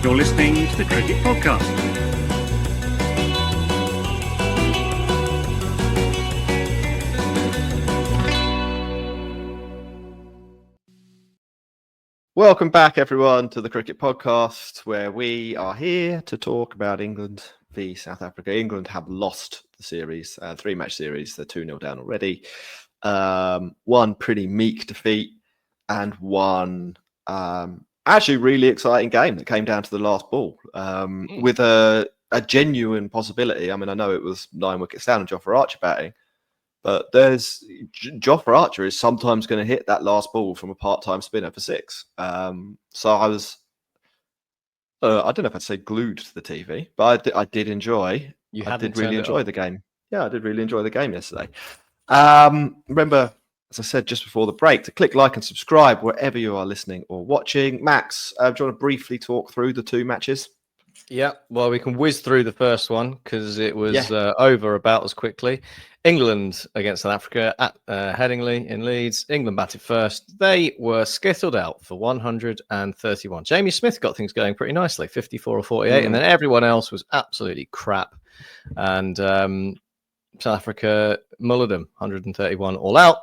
You're listening to the Cricket Podcast. Welcome back, everyone, to the Cricket Podcast, where we are here to talk about England v South Africa. England have lost the series, three-match series. They're 2-0 down already. One pretty meek defeat and one actually really exciting game that came down to the last ball with a genuine possibility. I mean, I know it was 9 wickets down and Jofra Archer batting, but Jofra Archer is sometimes going to hit that last ball from a part-time spinner for 6. So I was, I don't know if I'd say glued to the TV, but I did enjoy. I did really enjoy the game. Yeah, I did really enjoy the game yesterday. Remember, as I said just before the break, to click like and subscribe wherever you are listening or watching. Max, do you want to briefly talk through the 2 matches? Yeah, well, we can whiz through the first one because it was over about as quickly. England against South Africa at Headingley in Leeds. England batted first. They were skittled out for 131. Jamie Smith got things going pretty nicely, 54 or 48, and then everyone else was absolutely crap. And South Africa mullered them, 131 all out.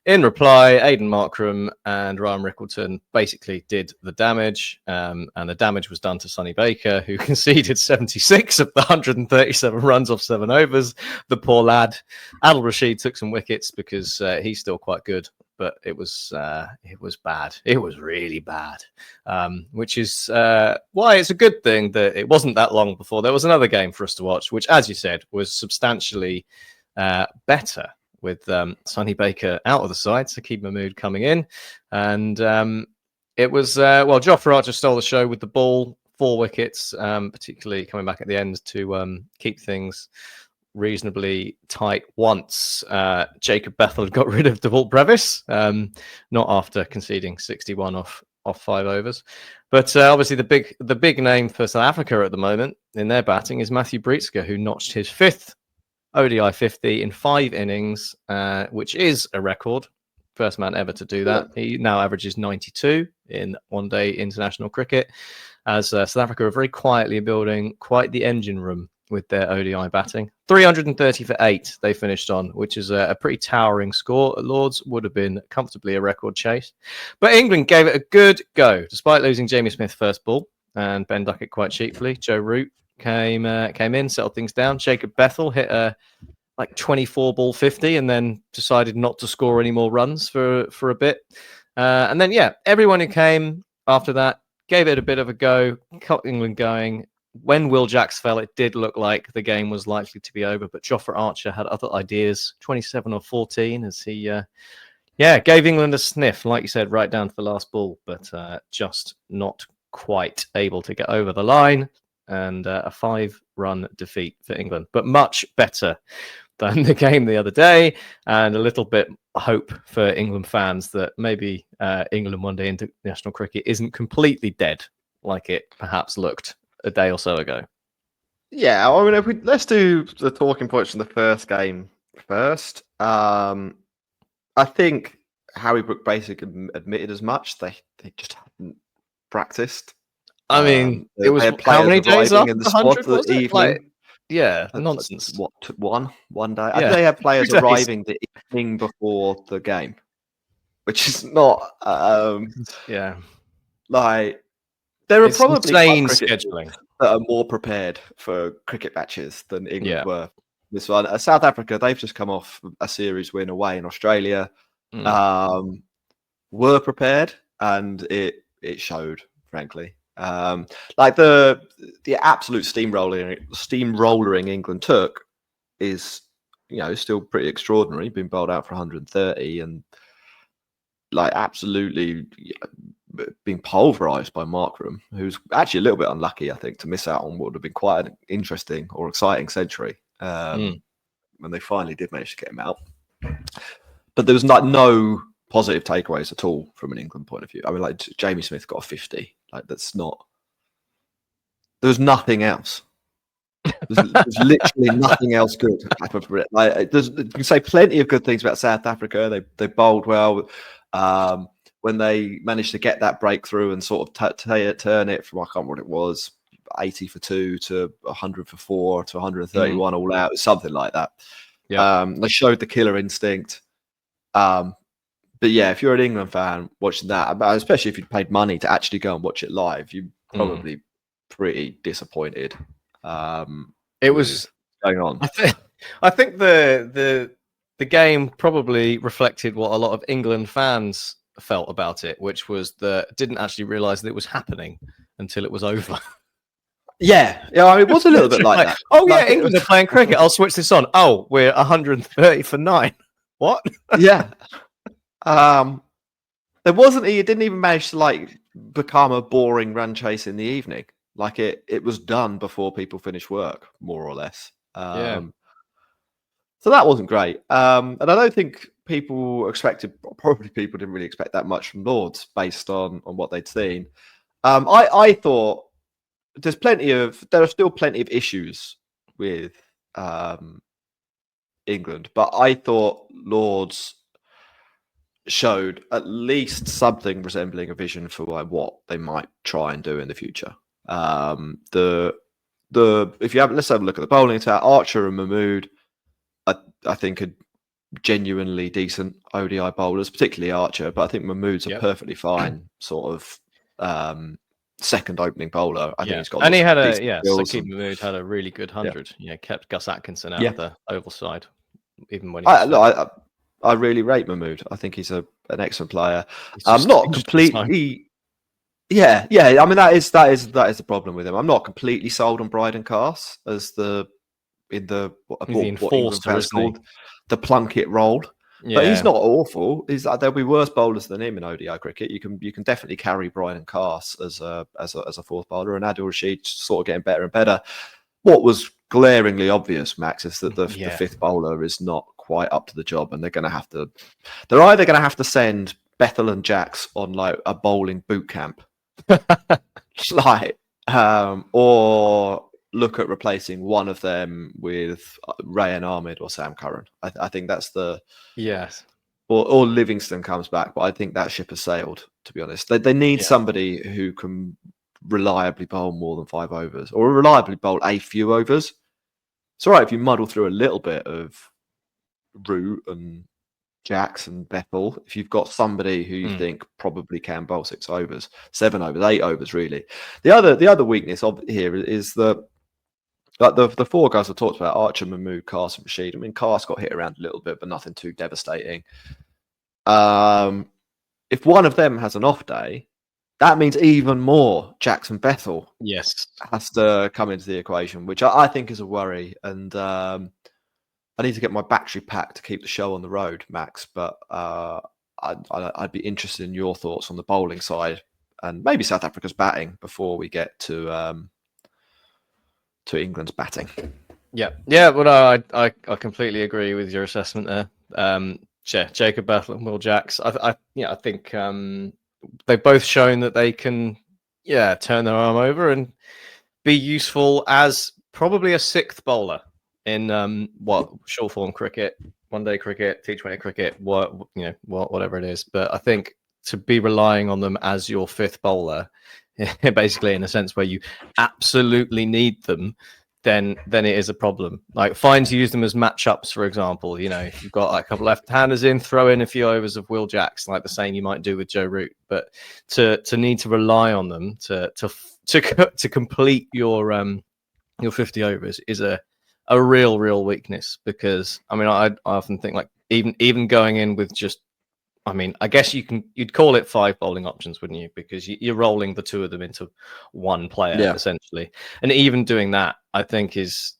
In reply, Aidan Markram and Ryan Rickleton basically did the damage, and the damage was done to Sonny Baker, who conceded 76 of the 137 runs off 7 overs. The poor lad. Adil Rashid took some wickets because he's still quite good, but it was bad. It was really bad, which is why it's a good thing that it wasn't that long before there was another game for us to watch, which, as you said, was substantially better with Sonny Baker out of the side, Saqib Mahmood coming in. And it was, Jofra Archer stole the show with the ball, 4 wickets, particularly coming back at the end to keep things reasonably tight once Jacob Bethel had got rid of Devalt Brevis, not after conceding 61 off 5 overs. But obviously the big name for South Africa at the moment in their batting is Matthew Breitsker, who notched his 5th ODI 50 in 5 innings, which is a record. First man ever to do that. He now averages 92 in one-day international cricket, as South Africa are very quietly building quite the engine room with their ODI batting. 330 for 8 they finished on, which is a pretty towering score. At Lords would have been comfortably a record chase. But England gave it a good go, despite losing Jamie Smith first ball and Ben Duckett quite cheaply. Joe Root came in, settled things down. Jacob Bethel hit a 24 ball 50 and then decided not to score any more runs for a bit. And then, everyone who came after that gave it a bit of a go, got England going. When Will Jacks fell, it did look like the game was likely to be over, but Jofra Archer had other ideas, 27 or 14, as he gave England a sniff, like you said, right down to the last ball, but just not quite able to get over the line. And a 5-run defeat for England, but much better than the game the other day, and a little bit hope for England fans that maybe England one day international cricket isn't completely dead like it perhaps looked a day or so ago. Yeah, I mean, let's do the talking points from the first game first. I think Harry Brook basically admitted as much. They just hadn't practiced. I mean, it was how many days after the 100, was it? Nonsense. What, one day? Yeah. They had players arriving the evening before the game, which is not... there are probably scheduling that are more prepared for cricket matches than England were. This one, South Africa, they've just come off a series win away in Australia. Were prepared, and it showed, frankly. The absolute steamrollering England took is, still pretty extraordinary. Being bowled out for 130 and absolutely being pulverised by Markram, who's actually a little bit unlucky, I think, to miss out on what would have been quite an interesting or exciting century when they finally did manage to get him out. But there was no positive takeaways at all from an England point of view. I mean, Jamie Smith got a 50. That's not... There was nothing else. There's literally nothing else good. You can say plenty of good things about South Africa. They bowled well. when they managed to get that breakthrough and sort of turn it from, I can't remember what it was, 80 for 2 to 100 for 4 to 131 all out, something like that. They showed the killer instinct. But yeah, if you're an England fan watching that, especially if you'd paid money to actually go and watch it live, you're probably pretty disappointed. It was going on. I think the game probably reflected what a lot of England fans felt about it, which was that didn't actually realise that it was happening until it was over. Yeah, I mean, it was a little bit like that. Oh yeah, England are playing cricket. I'll switch this on. Oh, we're 130 for 9. What? Yeah. There wasn't. It didn't even manage to like become a boring run chase in the evening. Like it was done before people finished work, more or less. So that wasn't great. And I don't think people people didn't really expect that much from Lords based on what they'd seen. I thought there are still plenty of issues with England, but I thought Lords showed at least something resembling a vision for what they might try and do in the future. Let's have a look at the bowling attack. Archer and Mahmood, I think, are genuinely decent ODI bowlers, particularly Archer. But I think Mahmood's a perfectly fine sort of second opening bowler. I think he's got. And he had Saqib Mahmood had a really good 100. Yeah, kept Gus Atkinson out of the oval side, even when he. I really rate Mahmood. I think he's an excellent player. I'm not completely. Yeah. I mean, that is the problem with him. I'm not completely sold on Bryden Carse as the enforcer, isn't he? The Plunkett role. But he's not awful. There'll be worse bowlers than him in ODI cricket. You can definitely carry Bryden Carse as a fourth bowler, and Adil Rashid sort of getting better and better. What was glaringly obvious, Max, is that the fifth bowler is not quite up to the job, and they're either going to have to send Bethel and Jax on like a bowling boot camp, or look at replacing one of them with Rayan Ahmed or Sam Curran. I think that's or Livingston comes back, but I think that ship has sailed, to be honest. They need somebody who can reliably bowl more than 5 overs, or reliably bowl a few overs. It's all right if you muddle through a little bit of Root and Jax and Bethel. If you've got somebody who you think probably can bowl 6 overs, 7 overs, 8 overs, really. The other weakness here is that the 4 guys I talked about, Archer, Mahmood, Carse, and Rashid. I mean, Carse got hit around a little bit, but nothing too devastating. If one of them has an off day, that means even more Jackson Bethel has to come into the equation, which I think is a worry. And I need to get my battery pack to keep the show on the road, Max. But I'd be interested in your thoughts on the bowling side and maybe South Africa's batting before we get to England's batting. Well, I completely agree with your assessment there. Jacob Bethel and Will Jax. I think they've both shown that they can turn their arm over and be useful as probably a 6th bowler in short form cricket, one day cricket, T20 cricket, whatever it is. But I think to be relying on them as your 5th bowler, basically in a sense where you absolutely need them, then it is a problem. Like, fine to use them as matchups, for example. If you've got like a couple left-handers in, throw in a few overs of Will Jacks, like the same you might do with Joe Root. But to need to rely on them to complete your 50 overs is a real weakness. Because I mean, I often think like even going in with just, I mean, I guess you'd call it 5 bowling options, wouldn't you? Because you're rolling the 2 of them into one player essentially, and even doing that, I think, is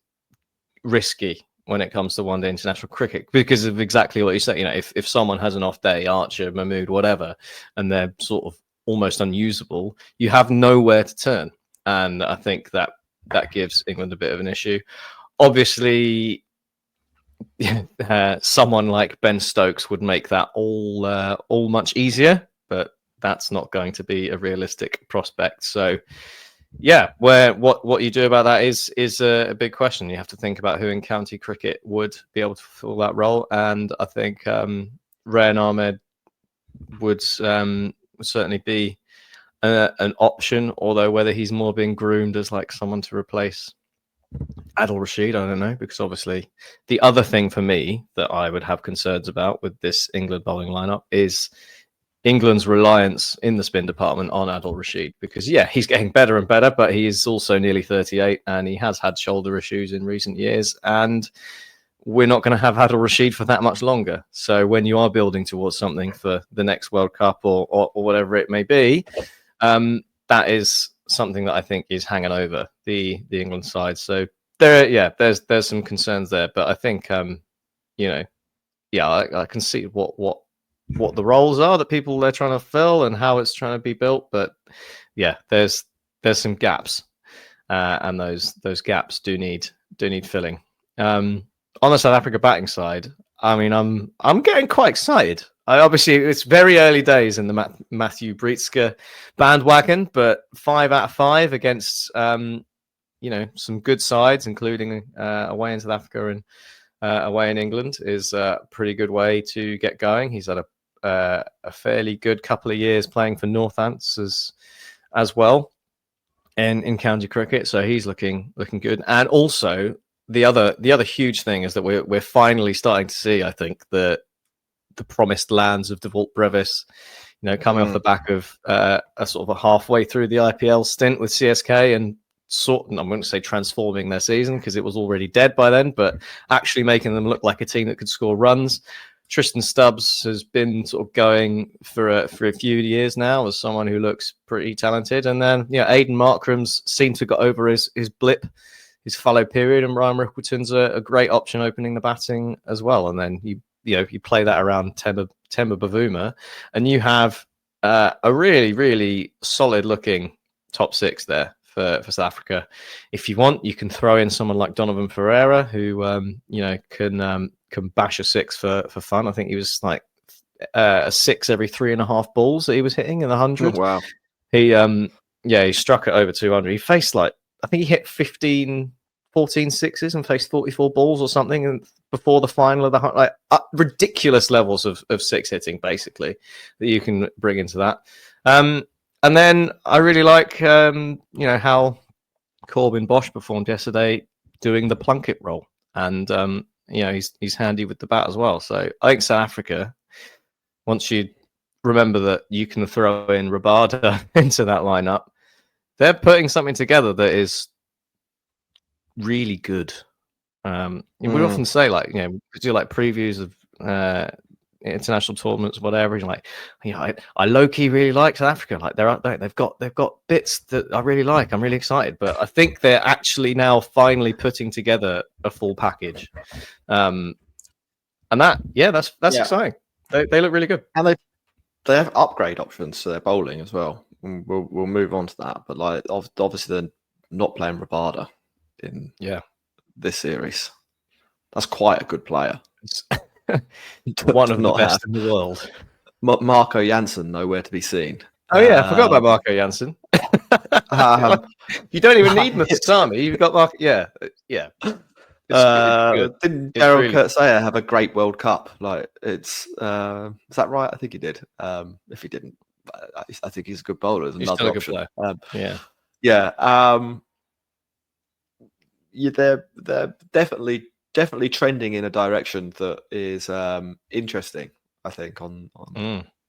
risky when it comes to one-day international cricket because of exactly what you said. If someone has an off day, Archer, Mahmood, whatever, and they're sort of almost unusable, you have nowhere to turn, and I think that gives England a bit of an issue. Obviously, someone like Ben Stokes would make that all much easier, but that's not going to be a realistic prospect. So what you do about that is a big question. You have to think about who in county cricket would be able to fulfill that role, and I think Rayan Ahmed would would certainly be an option. Although whether he's more being groomed as like someone to replace Adil Rashid, I don't know, because obviously the other thing for me that I would have concerns about with this England bowling lineup is England's reliance in the spin department on Adil Rashid, because yeah, he's getting better and better, but he is also nearly 38 and he has had shoulder issues in recent years, and we're not going to have Adil Rashid for that much longer. So when you are building towards something for the next World Cup or whatever it may be, that is something that I think is hanging over the England side. So there's some concerns there, but I think I can see what the roles are that people they're trying to fill and how it's trying to be built. But yeah, there's some gaps, and those gaps do need filling. On the South Africa batting side, I mean, I'm getting quite excited. Obviously, it's very early days in the Matthew Breitsker bandwagon, but 5 out of 5 against some good sides, including away in South Africa and away in England, is a pretty good way to get going. He's had a fairly good couple of years playing for Northants as well in county cricket, so he's looking good. And also the other huge thing is that we're finally starting to see, I think, the promised lands of Devalt Brevis, coming off the back of a sort of a halfway through the IPL stint with CSK, and I wouldn't say transforming their season because it was already dead by then, but actually making them look like a team that could score runs. Tristan Stubbs has been sort of going for a few years now as someone who looks pretty talented. And then, Aidan Markram's seemed to got over his blip, his fallow period, and Ryan Rickleton's a great option opening the batting as well. And then you play that around Temba Bavuma, and you have a really, really solid looking top 6 there for South Africa. If you want, you can throw in someone like Donovan Ferreira, who can bash a 6 for fun. I think he was like a 6 every 3.5 balls that he was hitting in the 100. Oh, wow. He struck it over 200. He faced I think he hit 14 sixes and faced 44 balls or something, and before the final of the ridiculous levels of 6 hitting, basically, that you can bring into that. And then I really like how Corbin Bosch performed yesterday doing the Plunkett role, and he's handy with the bat as well. So I think South Africa, once you remember that you can throw in Rabada into that lineup, they're putting something together that is really good. We often say do like previews of international tournaments, whatever. And I low key really like South Africa. Like they've got bits that I really like. I'm really excited, but I think they're actually now finally putting together a full package. And that's exciting. They look really good, and they have upgrade options to their bowling as well. We'll move on to that, but obviously they're not playing Rabada in this series. That's quite a good player. One of the best in the world. Marco Jansen nowhere to be seen. Oh yeah, I forgot about Marco Jansen. You don't even need Matsami. You've got Marco. Yeah. Didn't Gerald Kurtzayer have a great World Cup? Is that right? I think he did. If he didn't, I think he's a good bowler. He's still a good player. They're definitely trending in a direction that is interesting. I think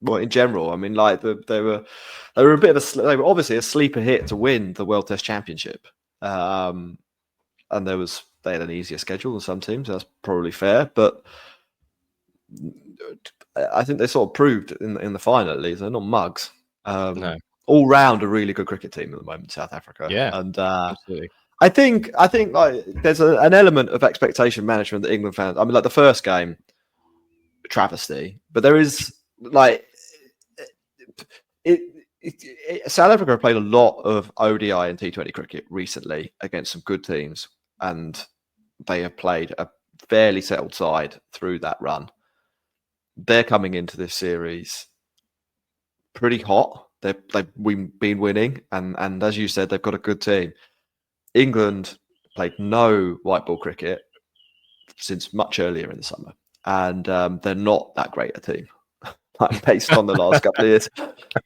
well, in general, I mean, they were a bit of they were obviously a sleeper hit to win the World Test Championship, and they had an easier schedule than some teams. That's probably fair, but I think they sort of proved in the final at least they're not mugs. No. All round a really good cricket team at the moment, South Africa. Yeah, and absolutely. I think there's an element of expectation management that England fans. I mean, the first game, travesty, but there is South Africa have played a lot of ODI and T20 cricket recently against some good teams, and they have played a fairly settled side through that run. They're coming into this series pretty hot. They've been winning, and as you said, they've got a good team. England played no white ball cricket since much earlier in the summer, and they're not that great a team. like, based on the last couple of years.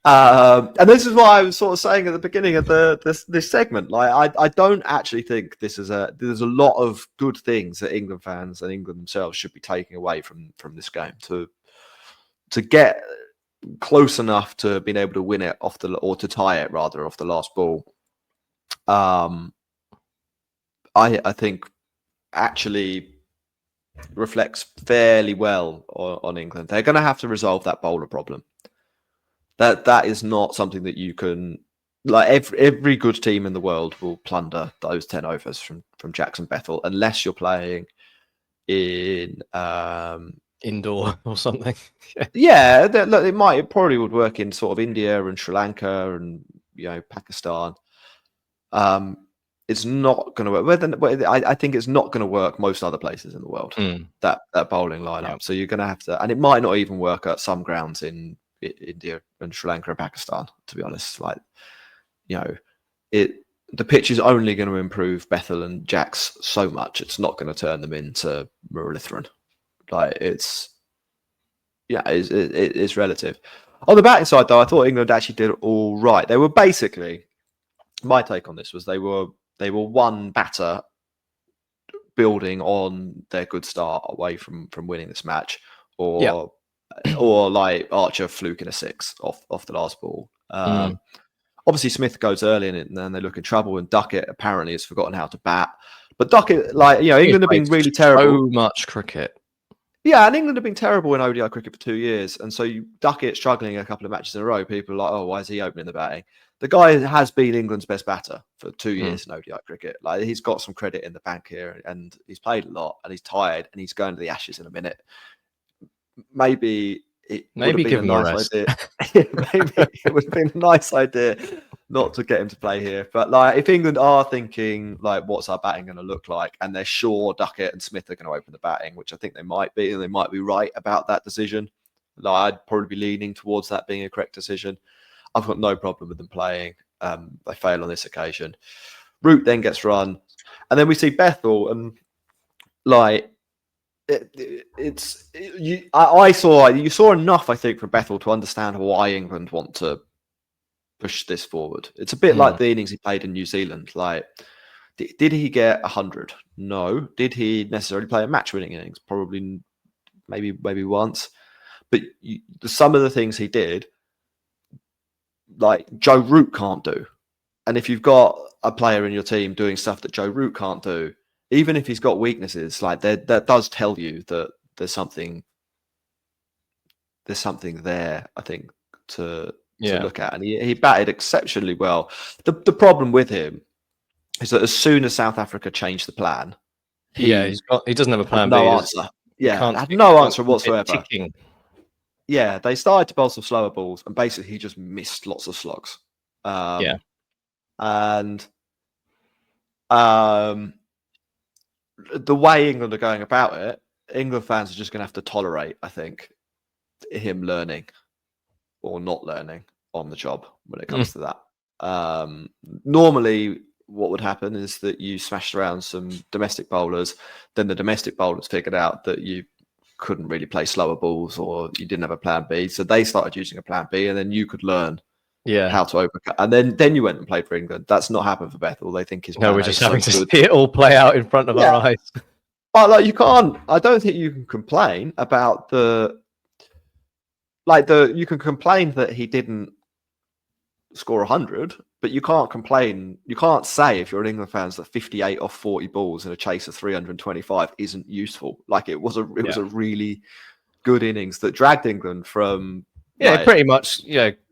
And this is why I was sort of saying at the beginning of this segment, like I don't actually think there's a lot of good things that England fans and England themselves should be taking away from this game to get close enough to being able to win it or to tie it rather off the last ball. I think actually reflects fairly well on England. They're going to have to resolve that bowler problem. That is not something that you can, like, every good team in the world will plunder those 10 overs from Jackson Bethel unless you're playing in indoor or something. Yeah, it probably would work in sort of India and Sri Lanka and Pakistan. It's not going to work. I think it's not going to work most other places in the world. That bowling lineup. Yeah. So you're going to have to, and it might not even work at some grounds in India and Sri Lanka and Pakistan. To be honest, the pitch is only going to improve Bethel and Jacks so much. It's not going to turn them into Muralitharan. It's relative. On the batting side, though, I thought England actually did all right. They were basically, my take on this was they were one batter building on their good start away from winning this match, or like Archer fluking a 6 off the last ball. Obviously, Smith goes early and then they look in trouble, and Duckett apparently has forgotten how to bat. But Duckett, England have been really terrible. So much cricket. Yeah, and England have been terrible in ODI cricket for 2 years. And so Duckett struggling a couple of matches in a row. People are like, oh, why is he opening the batting? The guy has been England's best batter for 2 years in ODI cricket. He's got some credit in the bank here, and he's played a lot, and he's tired, and he's going to the Ashes in a minute. Maybe give him a rest. Idea. Maybe it would have been a nice idea not to get him to play here. But if England are thinking what's our batting going to look like, and they're sure Duckett and Smith are going to open the batting, which I think they might be, and they might be right about that decision. I'd probably be leaning towards that being a correct decision. I've got no problem with them playing. They fail on this occasion. Root then gets run, and then we see Bethel, and you saw enough, I think, from Bethel to understand why England want to push this forward. It's a bit like the innings he played in New Zealand. Did he get 100? No. Did he necessarily play a match-winning innings? Probably, maybe once. But some of the things he did, Joe Root can't do. And if you've got a player in your team doing stuff that Joe Root can't do, even if he's got weaknesses, that does tell you that there's something there, I think, to look at. And he batted exceptionally well. The problem with him is that as soon as South Africa changed the plan, he doesn't have a plan B. No answer. Had no answer whatsoever. Yeah, they started to bowl some slower balls, and basically he just missed lots of slugs. And the way England are going about it, England fans are just going to have to tolerate, I think, him learning or not learning on the job when it comes to that. Normally, what would happen is that you smashed around some domestic bowlers, then the domestic bowlers figured out that you couldn't really play slower balls or you didn't have a plan B, so they started using a plan B, and then you could learn how to overcome. And then you went and played for England. That's not happened for Bethel. They think his we're just having to see it all play out in front of our eyes. But you can't. I don't think you can complain about you can complain that he didn't score 100, but you can't complain. You can't say, if you're an England fan, that 58 off 40 balls in a chase of 325 isn't useful. It was a really good innings that dragged England from. Pretty much.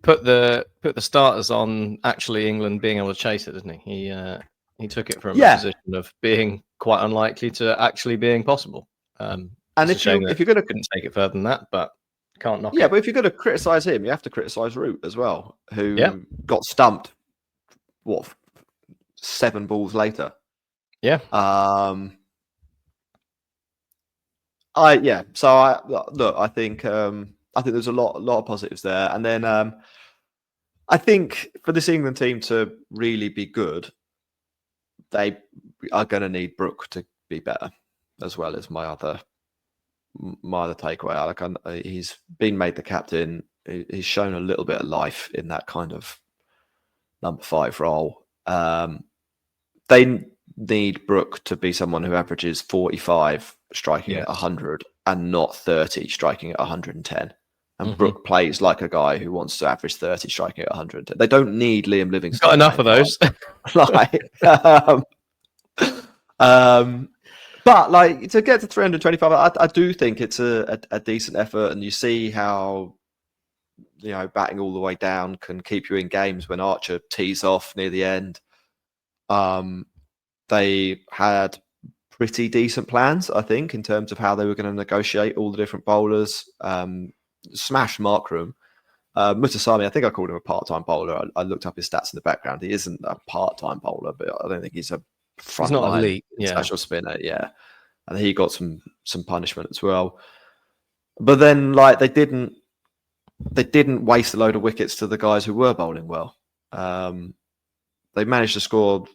Put the starters on actually England being able to chase it, didn't he? He took it from a position of being quite unlikely to actually being possible. And if you're going to couldn't take it further than that, but can't knock it. Yeah, but if you're going to criticise him, you have to criticise Root as well, who got stumped. 7 balls later? Yeah. I think there's a lot of positives there, and then I think for this England team to really be good, they are going to need Brooke to be better, as well as my other my other takeaway. He's been made the captain. He's shown a little bit of life in that kind of number 5 role. They need Brook to be someone who averages 45 striking at 100 and not 30 striking at 110. And Brook plays like a guy who wants to average 30 striking at 100. They don't need Liam Livingstone. Got enough of those. But like to get to 325, I do think it's a decent effort, and you see how batting all the way down can keep you in games when Archer tees off near the end. They had pretty decent plans, I think, in terms of how they were going to negotiate all the different bowlers. Smash Markram. Mutasami, I think I called him a part-time bowler. I looked up his stats in the background. He isn't a part-time bowler, but I don't think he's a frontline elite, international spinner. Yeah, and he got some punishment as well. But then, like, they didn't waste a load of wickets to the guys who were bowling well. They managed to score,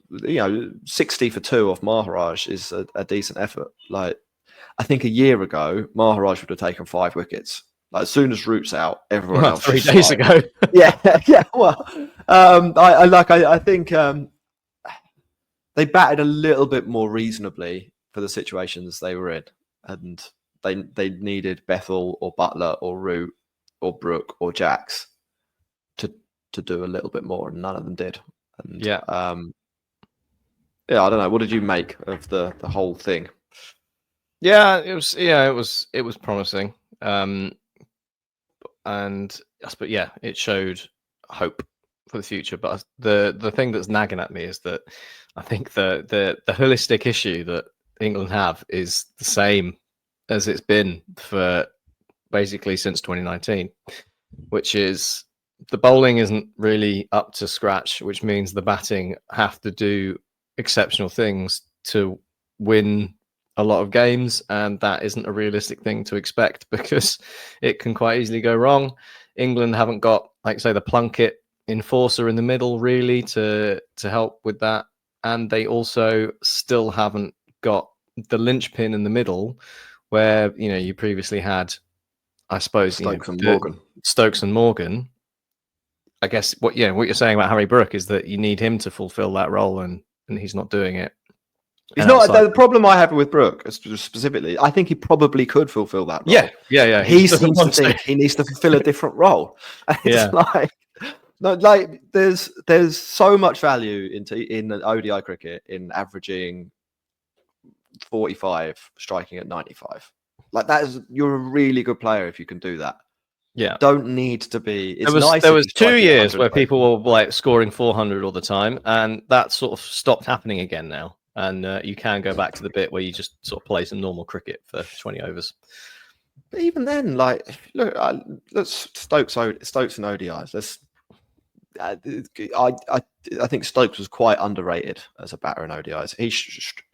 60 for 2 off Maharaj is a decent effort. Like, I think a year ago, Maharaj would have taken 5 wickets. Like, as soon as Root's out, everyone else. 3 days ago. yeah. Well, I think they batted a little bit more reasonably for the situations they were in, and they needed Bethel or Butler or Root or Brook or Jacks to do a little bit more, and none of them did. And, I don't know. What did you make of the whole thing? Yeah, it was promising. But it showed hope for the future. But the thing that's nagging at me is that I think the holistic issue that England have is the same as it's been for basically since 2019, which is the bowling isn't really up to scratch, which means the batting have to do exceptional things to win a lot of games, and that isn't a realistic thing to expect because it can quite easily go wrong. England haven't got, like, say, the Plunkett enforcer in the middle really to help with that, and they also still haven't got the linchpin in the middle where you previously had, I suppose, Stokes and Morgan. I guess what you're saying about Harry Brook is that you need him to fulfill that role, and he's not doing it. He's not. The problem I have with Brook specifically, I think he probably could fulfill that role. Yeah. He seems to think he needs to fulfill a different role. It's there's so much value in ODI cricket in averaging 45, striking at 95. Like, you're a really good player if you can do that. Yeah, don't need to be. There was 2 years where people were like scoring 400 all the time, and that sort of stopped happening again now. And you can go back to the bit where you just sort of play some normal cricket for 20 overs. But even then, like, look, let's Stokes and ODIs. I think Stokes was quite underrated as a batter in ODIs.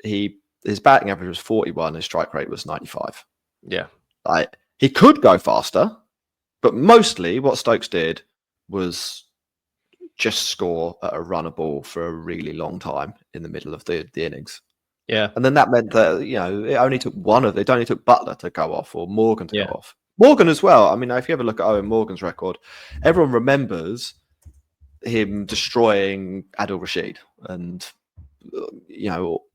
His batting average was 41, his strike rate was 95. Yeah, like, he could go faster, but mostly what Stokes did was just score at a runner ball for a really long time in the middle of the innings. Yeah, and then that meant that it only took it only took Butler to go off or Morgan to go off. Morgan as well. I mean, if you ever look at Owen Morgan's record, everyone remembers him destroying Adil Rashid and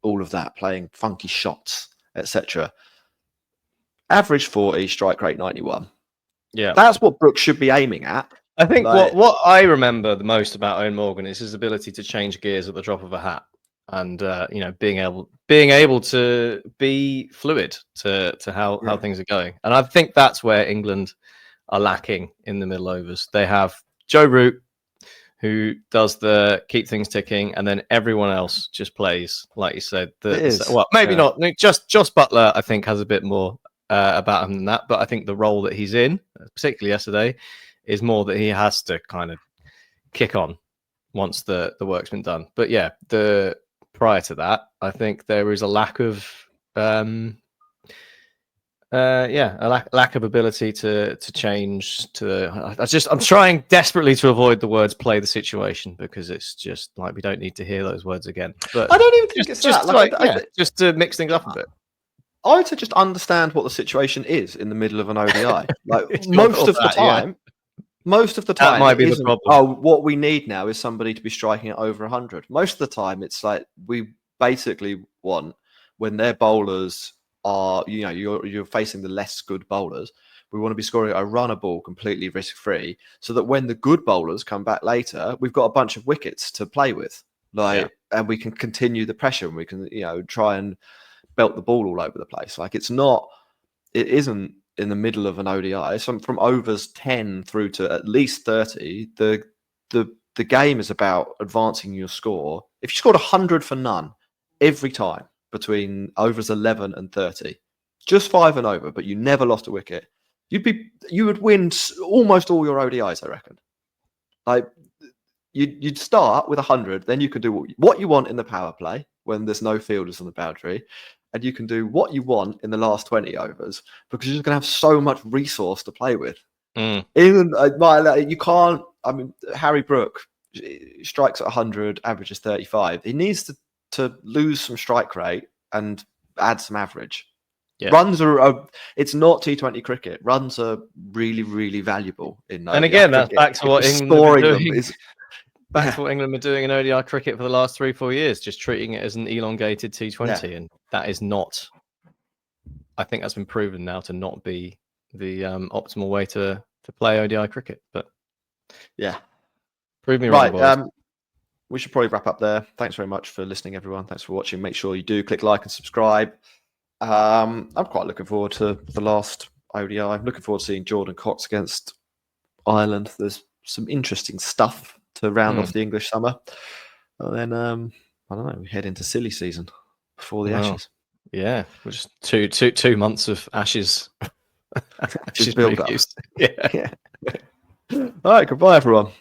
all of that, playing funky shots, etc. Average 40, strike rate 91. Yeah, that's what Brooks should be aiming at. I think what I remember the most about Owen Morgan is his ability to change gears at the drop of a hat, and being able to be fluid to how things are going. And I think that's where England are lacking in the middle overs. They have Joe Root, who does the keep things ticking, and then everyone else just plays, like you said. Not. Just Butler, I think, has a bit more about him than that. But I think the role that he's in, particularly yesterday, is more that he has to kind of kick on once the work's been done. But yeah, prior to that, I think there is a lack of lack of ability to change. I'm trying desperately to avoid the words "play the situation" because it's just like we don't need to hear those words again. But I don't even think it's that. Just to mix things up a bit. I would say just understand what the situation is in the middle of an ODI. Like Sure, most of the that, yeah. time, most of the That time, might it be the isn't, problem. oh, what we need now is somebody to be striking at over 100. Most of the time, it's like we basically want when their bowlers are, you're facing the less good bowlers. We want to be scoring a runner ball completely risk free, so that when the good bowlers come back later, we've got a bunch of wickets to play with, and we can continue the pressure and we can, try and belt the ball all over the place. Like it isn't in the middle of an ODI. So from overs 10 through to at least 30, the game is about advancing your score. If you scored 100 for none every time between overs 11 and 30, just 5 and over, but you never lost a wicket, you would win almost all your ODIs, I reckon. Like you'd start with 100, then you can do what you want in the power play when there's no fielders on the boundary, and you can do what you want in the last 20 overs because you're just going to have so much resource to play with. Even you can't. I mean, Harry Brook strikes at 100, averages 35. He needs to lose some strike rate and add some average. Yeah. Runs it's not T20 cricket. Runs are really, really valuable in ODI and again, cricket. That's back to what England are doing. Back to what England are doing in ODI cricket for the last 3-4 years, just treating it as an elongated T20, and that is not. I think that's been proven now to not be the optimal way to play ODI cricket. But prove me wrong, boys. We should probably wrap up there. Thanks very much for listening, everyone. Thanks for watching. Make sure you do click like and subscribe. I'm quite looking forward to the last ODI. I'm looking forward to seeing Jordan Cox against Ireland. There's some interesting stuff to round off the English summer. And then, I don't know, we head into silly season before the Ashes. Yeah, we're just two months of Ashes. Ashes build up. Yeah. All right, goodbye, everyone.